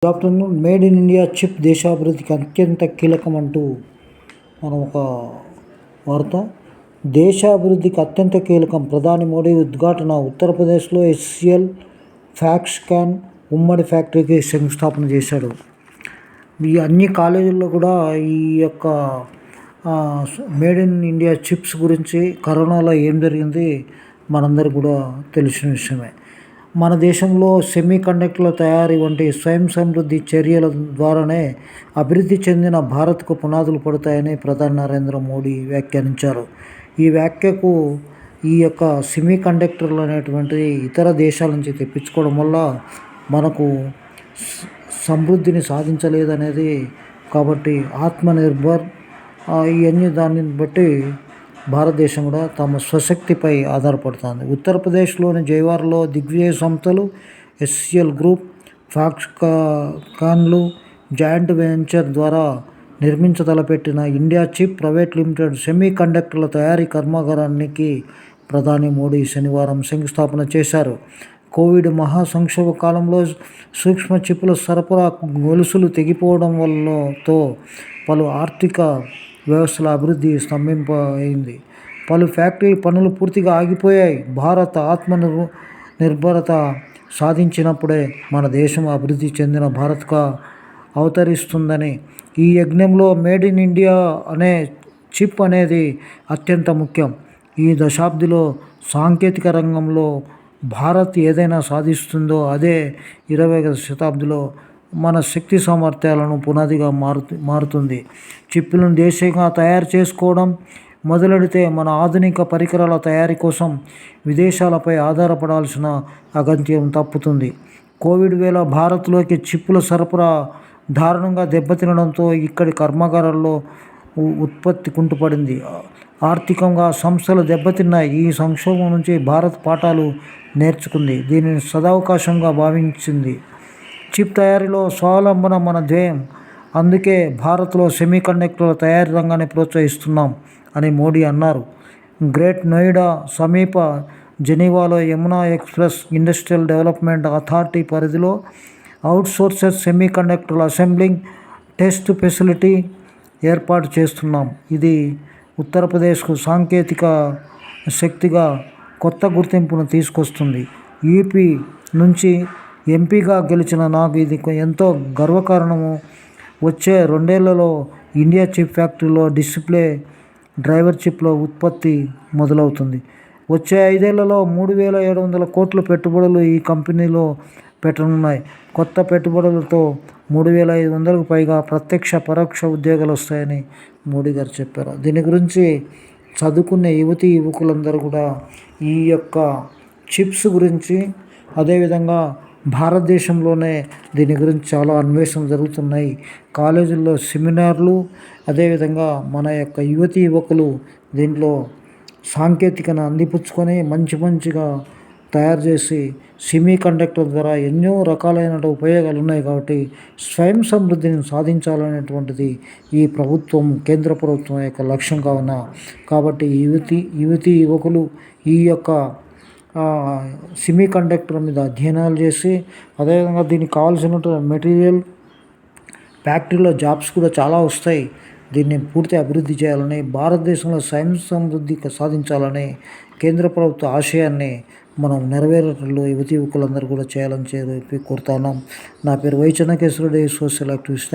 Good afternoon. Made in India chip దేశాభివృద్ధికి అత్యంత కీలకం అంటూ మనం ఒక వార్త. దేశాభివృద్ధికి అత్యంత కీలకం ప్రధాని మోడీ ఉద్ఘాటన. ఉత్తరప్రదేశ్లో HCL ఫాక్స్కాన్ ఉమ్మడి ఫ్యాక్టరీకి శంకుస్థాపన చేశాడు. ఈ అన్ని కాలేజీల్లో కూడా ఈ యొక్క మేడ్ ఇన్ ఇండియా చిప్స్ గురించి, కరోనాలో ఏం జరిగింది మనందరికీ కూడా తెలిసిన విషయమే. మన దేశంలో సెమీ కండక్టర్ల తయారీ వంటి స్వయం సమృద్ధి చర్యల ద్వారానే అభివృద్ధి చెందిన భారత్కు పునాదులు పడతాయని ప్రధాని నరేంద్ర మోడీ వ్యాఖ్యానించారు. ఈ వ్యాఖ్యకు ఈ యొక్క సెమీ కండక్టర్లు అనేటువంటిది ఇతర దేశాల నుంచి తెప్పించుకోవడం వల్ల మనకు సమృద్ధిని సాధించలేదనేది. కాబట్టి ఆత్మనిర్భర్ ఇవన్నీ దాన్ని బట్టి భారతదేశం కూడా తమ స్వశక్తిపై ఆధారపడుతుంది. ఉత్తరప్రదేశ్లోని జైవార్లో దిగ్విజయ సంస్థలు HCL గ్రూప్, ఫాక్స్కాన్లు జాయింట్ వెంచర్ ద్వారా నిర్మించతలపెట్టిన ఇండియా చిప్ ప్రైవేట్ లిమిటెడ్ సెమీ కండక్టర్ల తయారీ కర్మాగారానికి ప్రధాని మోడీ శనివారం శంకుస్థాపన చేశారు. కోవిడ్ మహాసంక్షోభ కాలంలో సూక్ష్మ చిప్పుల సరఫరా గొలుసులు తెగిపోవడం వల్లతో పలు ఆర్థిక వ్యవస్థల అభివృద్ధి స్తంభింపైంది. పలు ఫ్యాక్టరీ పనులు పూర్తిగా ఆగిపోయాయి. భారత్ నిర్భరత సాధించినప్పుడే మన దేశం అభివృద్ధి చెందిన భారత్గా అవతరిస్తుందని. ఈ యజ్ఞంలో మేడ్ ఇన్ ఇండియా అనే చిప్ అనేది అత్యంత ముఖ్యం. ఈ దశాబ్దిలో సాంకేతిక రంగంలో భారత్ ఏదైనా సాధిస్తుందో అదే 21వ శతాబ్దిలో మన శక్తి సామర్థ్యాలను పునాదిగా మారుతుంది. చిప్పులను దేశీయంగా తయారు చేసుకోవడం మొదలెడితే మన ఆధునిక పరికరాల తయారీ కోసం విదేశాలపై ఆధారపడాల్సిన అగత్యం తప్పుతుంది. కోవిడ్ వేళ భారత్లోకి చిప్పుల సరఫరా దారుణంగా దెబ్బతినడంతో ఇక్కడి కర్మాగారాల్లో ఉత్పత్తి కుంటుపడింది. ఆర్థికంగా సంస్థలు దెబ్బతిన్నాయి. ఈ సంక్షోభం నుంచి భారత్ పాఠాలు నేర్చుకుంది. దీనిని సదవకాశంగా భావించింది. చిప్ తయారీలో స్వావలంబన మన ధ్యేయం. అందుకే భారత్లో సెమీ కండక్టర్ల తయారీ రంగాన్ని ప్రోత్సహిస్తున్నాం అని మోడీ అన్నారు. గ్రేట్ నోయిడా సమీప జెనీవాలో Yamuna express industrial development authority పరిధిలో అవుట్సోర్సెస్ సెమీ కండక్టర్ల అసెంబ్లింగ్ టెస్ట్ ఫెసిలిటీ ఏర్పాటు చేస్తున్నాం. ఇది ఉత్తరప్రదేశ్కు సాంకేతిక శక్తిగా కొత్త గుర్తింపును తీసుకొస్తుంది. యూపీ నుంచి ఎంపీగా గెలిచిన నాకు ఇది ఎంతో గర్వకారణము. వచ్చే 2 ఏళ్లలో ఇండియా చిప్ ఫ్యాక్టరీలో డిస్ప్లే డ్రైవర్ చిప్ల ఉత్పత్తి మొదలవుతుంది. వచ్చే 5 ఏళ్లలో 3,700 కోట్ల పెట్టుబడులు ఈ కంపెనీలో పెట్టనున్నాయి. కొత్త పెట్టుబడులతో 3,500కు పైగా ప్రత్యక్ష పరోక్ష ఉద్యోగాలు వస్తాయని మోడీ గారు చెప్పారు. దీని గురించి చదువుకునే యువకులందరూ కూడా ఈ యొక్క చిప్స్ గురించి, అదేవిధంగా భారతదేశంలోనే దీని గురించి చాలా అన్వేషణలు జరుగుతున్నాయి. కాలేజీల్లో సెమినార్లు, అదేవిధంగా మన యొక్క యువకులు దీంట్లో సాంకేతికను అందిపుచ్చుకొని మంచిగా తయారు చేసి సెమీ కండక్టర్ ద్వారా ఎన్నో రకాలైన ఉపయోగాలు ఉన్నాయి. కాబట్టి స్వయం సమృద్ధిని సాధించాలనేటువంటిది ఈ ప్రభుత్వం, కేంద్ర ప్రభుత్వం యొక్క లక్ష్యం కావున. కాబట్టి యువకులు ఈ యొక్క సెమీ కండక్టర్ మీద అధ్యయనాలు చేసి, అదేవిధంగా దీనికి కావాల్సిన మెటీరియల్, ఫ్యాక్టరీలో జాబ్స్ కూడా చాలా వస్తాయి. దీన్ని పూర్తి అభివృద్ధి చేయాలని, భారతదేశంలో స్వయం సమృద్ధి సాధించాలని కేంద్ర ప్రభుత్వ ఆశయాన్ని మనం నెరవేరేటట్లు యువకులందరూ కూడా చేయాలని చెప్పి కోరుతున్నాం. నా పేరు వై చెన్నకేశ్వరరెడ్డి, సోషల్ యాక్టివిస్ట్.